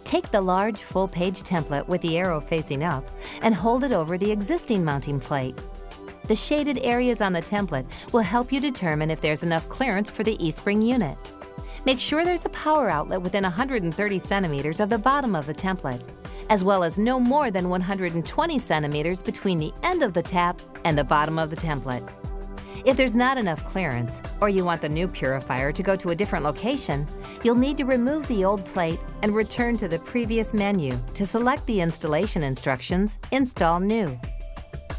Take the large full-page template with the arrow facing up and hold it over the existing mounting plate. The shaded areas on the template will help you determine if there's enough clearance for the eSpring unit. Make sure there's a power outlet within 130 centimeters of the bottom of the template, as well as no more than 120 centimeters between the end of the tap and the bottom of the template. If there's not enough clearance, or you want the new purifier to go to a different location, you'll need to remove the old plate and return to the previous menu to select the installation instructions, Install New.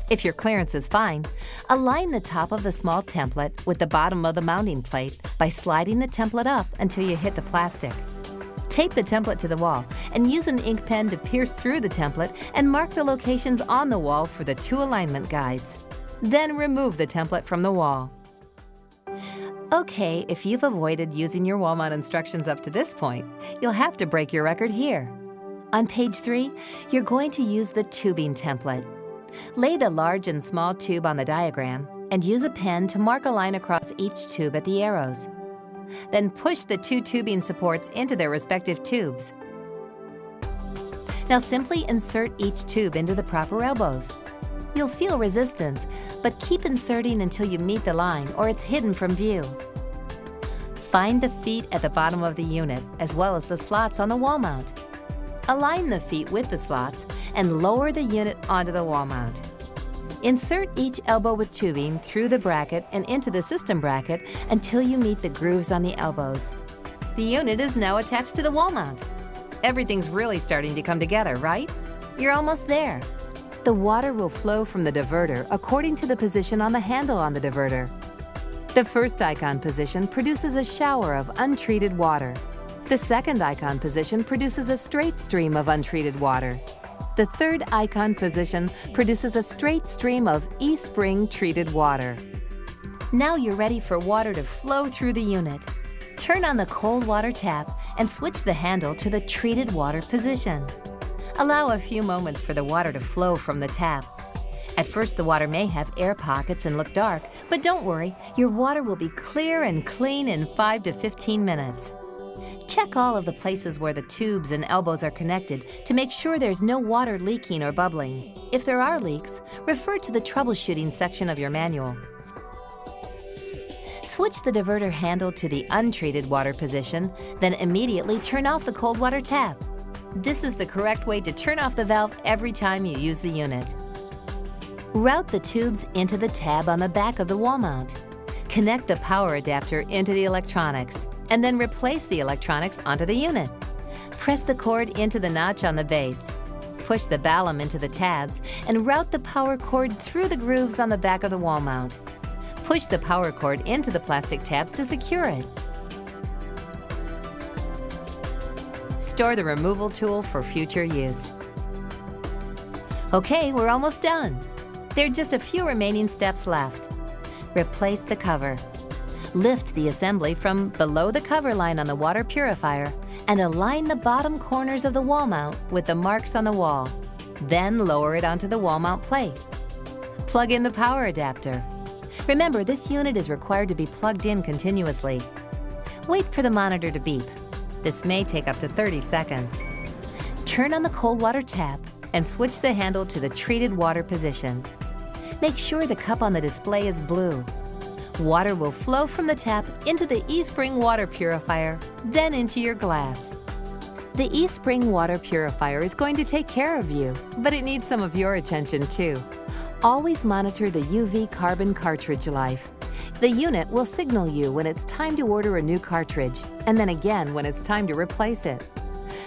If your clearance is fine, align the top of the small template with the bottom of the mounting plate by sliding the template up until you hit the plastic. Tape the template to the wall and use an ink pen to pierce through the template and mark the locations on the wall for the 2 alignment guides. Then remove the template from the wall. Okay, if you've avoided using your wall mount instructions up to this point, you'll have to break your record here. On page 3, you're going to use the tubing template. Lay the large and small tube on the diagram and use a pen to mark a line across each tube at the arrows. Then push the 2 tubing supports into their respective tubes. Now simply insert each tube into the proper elbows. You'll feel resistance, but keep inserting until you meet the line or it's hidden from view. Find the feet at the bottom of the unit as well as the slots on the wall mount. Align the feet with the slots and lower the unit onto the wall mount. Insert each elbow with tubing through the bracket and into the system bracket until you meet the grooves on the elbows. The unit is now attached to the wall mount. Everything's really starting to come together, right? You're almost there. The water will flow from the diverter according to the position on the handle on the diverter. The first icon position produces a shower of untreated water. The second icon position produces a straight stream of untreated water. The third icon position produces a straight stream of eSpring treated water. Now you're ready for water to flow through the unit. Turn on the cold water tap and switch the handle to the treated water position. Allow a few moments for the water to flow from the tap. At first, the water may have air pockets and look dark, but don't worry, your water will be clear and clean in 5 to 15 minutes. Check all of the places where the tubes and elbows are connected to make sure there's no water leaking or bubbling. If there are leaks, refer to the troubleshooting section of your manual. Switch the diverter handle to the untreated water position, then immediately turn off the cold water tap. This is the correct way to turn off the valve every time you use the unit. Route the tubes into the tab on the back of the wall mount. Connect the power adapter into the electronics, and then replace the electronics onto the unit. Press the cord into the notch on the base. Push the ballum into the tabs and route the power cord through the grooves on the back of the wall mount. Push the power cord into the plastic tabs to secure it. Store the removal tool for future use. Okay, we're almost done. There are just a few remaining steps left. Replace the cover. Lift the assembly from below the cover line on the water purifier and align the bottom corners of the wall mount with the marks on the wall. Then lower it onto the wall mount plate. Plug in the power adapter. Remember, this unit is required to be plugged in continuously. Wait for the monitor to beep. This may take up to 30 seconds. Turn on the cold water tap and switch the handle to the treated water position. Make sure the cup on the display is blue. Water will flow from the tap into the eSpring water purifier, then into your glass. The eSpring water purifier is going to take care of you, but it needs some of your attention too. Always monitor the UV carbon cartridge life. The unit will signal you when it's time to order a new cartridge, and then again when it's time to replace it.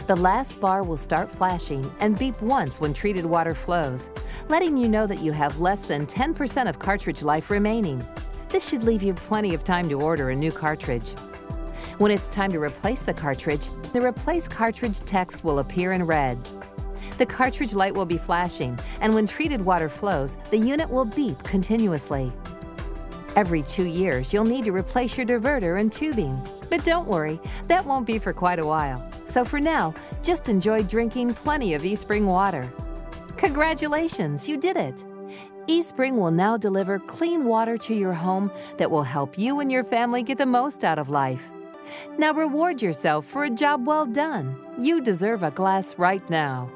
The last bar will start flashing and beep once when treated water flows, letting you know that you have less than 10% of cartridge life remaining. This should leave you plenty of time to order a new cartridge. When it's time to replace the cartridge, the Replace Cartridge text will appear in red. The cartridge light will be flashing, and when treated water flows, the unit will beep continuously. Every 2 years, you'll need to replace your diverter and tubing. But don't worry, that won't be for quite a while. So for now, just enjoy drinking plenty of eSpring water. Congratulations, you did it! eSpring will now deliver clean water to your home that will help you and your family get the most out of life. Now reward yourself for a job well done. You deserve a glass right now.